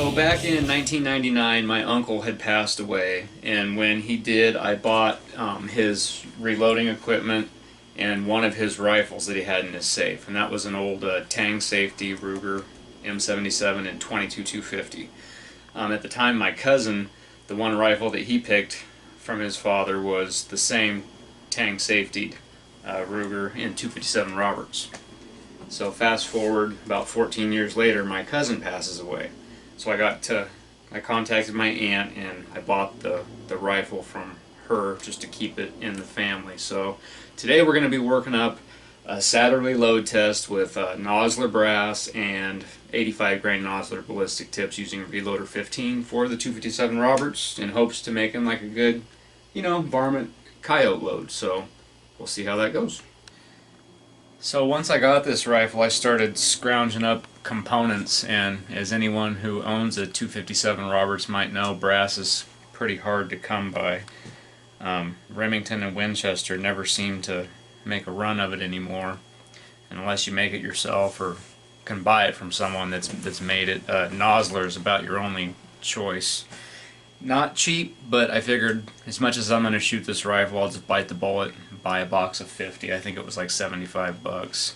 So back in 1999, my uncle had passed away, and when he did, I bought his reloading equipment and one of his rifles that he had in his safe, and that was an old Tang Safety Ruger M77 and 22-250. At the time, my cousin, the one rifle that he picked from his father was the same Tang Safety Ruger in 257 Roberts. So fast forward about 14 years later, my cousin passes away. So I contacted my aunt and I bought the rifle from her just to keep it in the family. So today we're going to be working up a Satterlee load test with Nosler brass and 85 grain Nosler ballistic tips using Reloader 15 for the 257 Roberts in hopes to make them like a good, varmint coyote load. So we'll see how that goes. So once I got this rifle, I started scrounging up components, and as anyone who owns a 257 Roberts might know, brass is pretty hard to come by. Remington and Winchester never seem to make a run of it anymore, unless you make it yourself or can buy it from someone that's made it. Nosler is about your only choice. Not cheap, but I figured as much as I'm going to shoot this rifle, I'll just bite the bullet and buy a box of 50. I think it was like 75 bucks.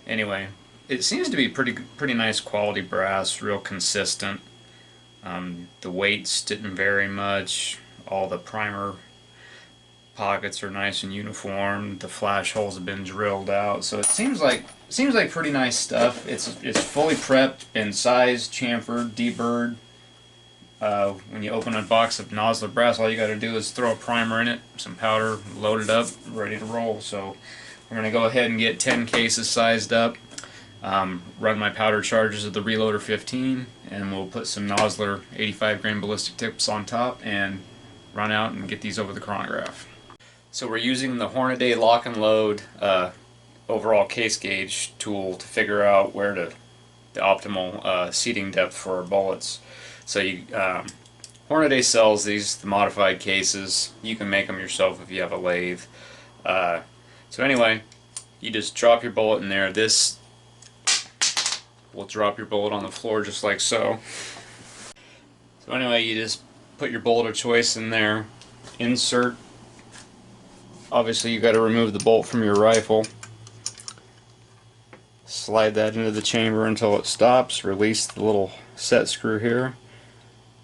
Anyway, it seems to be pretty nice quality brass, real consistent. The weights didn't vary much. All the primer pockets are nice and uniform. The flash holes have been drilled out, so it seems like pretty nice stuff. It's fully prepped, been sized, chamfered, deburred. When you open a box of Nosler brass, all you got to do is throw a primer in it, some powder, load it up, ready to roll. So we're going to go ahead and get 10 cases sized up, run my powder charges of the Reloader 15, and we'll put some Nosler 85 grain ballistic tips on top and run out and get these over the chronograph. So we're using the Hornady lock and load overall case gauge tool to figure out where the optimal seating depth for our bullets. So Hornady sells these, the modified cases. You can make them yourself if you have a lathe. So anyway, you just drop your bullet in there. This will drop your bullet on the floor just like so. So anyway, you just put your bullet of choice in there, insert. Obviously you got to remove the bolt from your rifle. Slide that into the chamber until it stops. Release the little set screw here.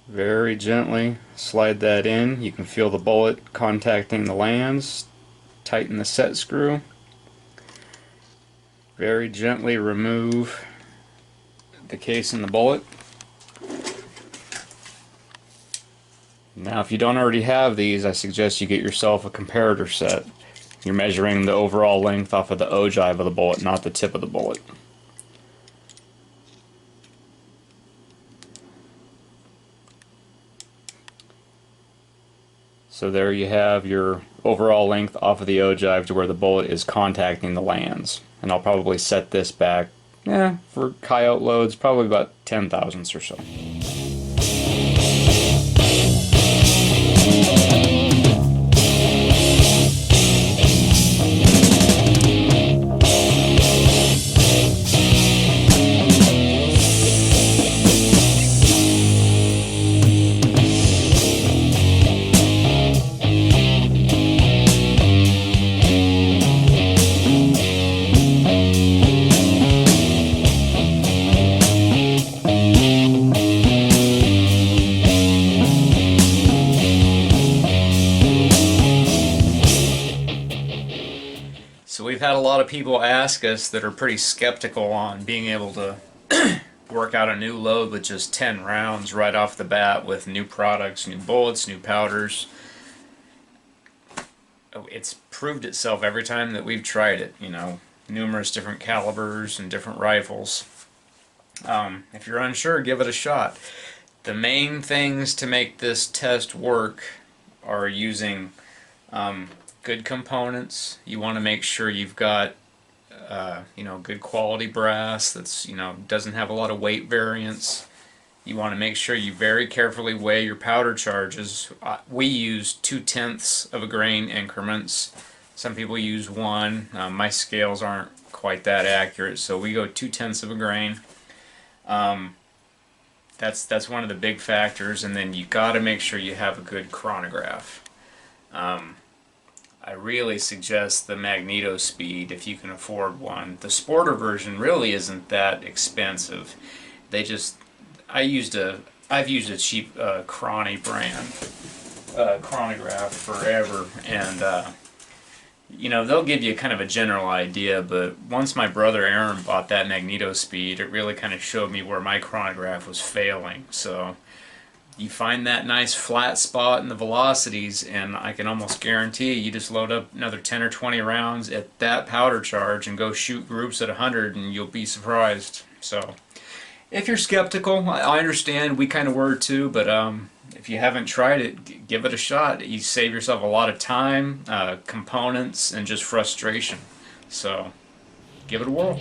Very gently slide that in. You can feel the bullet contacting the lands. Tighten the set screw. Very gently remove the case and the bullet. Now if you don't already have these, I suggest you get yourself a comparator set. You're measuring the overall length off of the ogive of the bullet, not the tip of the bullet. So there you have your overall length off of the ogive to where the bullet is contacting the lands. And I'll probably set this back, for coyote loads, probably about 10 thousandths or so. So we've had a lot of people ask us that are pretty skeptical on being able to work out a new load with just 10 rounds right off the bat with new products, new bullets, new powders. It's proved itself every time that we've tried it, numerous different calibers and different rifles. If you're unsure, give it a shot. The main things to make this test work are using good components. You want to make sure you've got good quality brass that's doesn't have a lot of weight variance. You want to make sure you very carefully weigh your powder charges. We use 2/10 of a grain increments. Some people use 1. My scales aren't quite that accurate, so we go 2/10 of a grain. that's one of the big factors, and then you got to make sure you have a good chronograph. I really suggest the Magneto Speed if you can afford one. The Sporter version really isn't that expensive. They just I've used a cheap Chrono brand chronograph forever, and you know, they'll give you kind of a general idea, but once my brother Aaron bought that Magneto Speed, it really kind of showed me where my chronograph was failing. So you find that nice flat spot in the velocities, and I can almost guarantee you just load up another 10 or 20 rounds at that powder charge and go shoot groups at 100, and you'll be surprised. So if you're skeptical, I understand, we kind of were too, but if you haven't tried it, give it a shot. You save yourself a lot of time, components, and just frustration. So give it a whirl.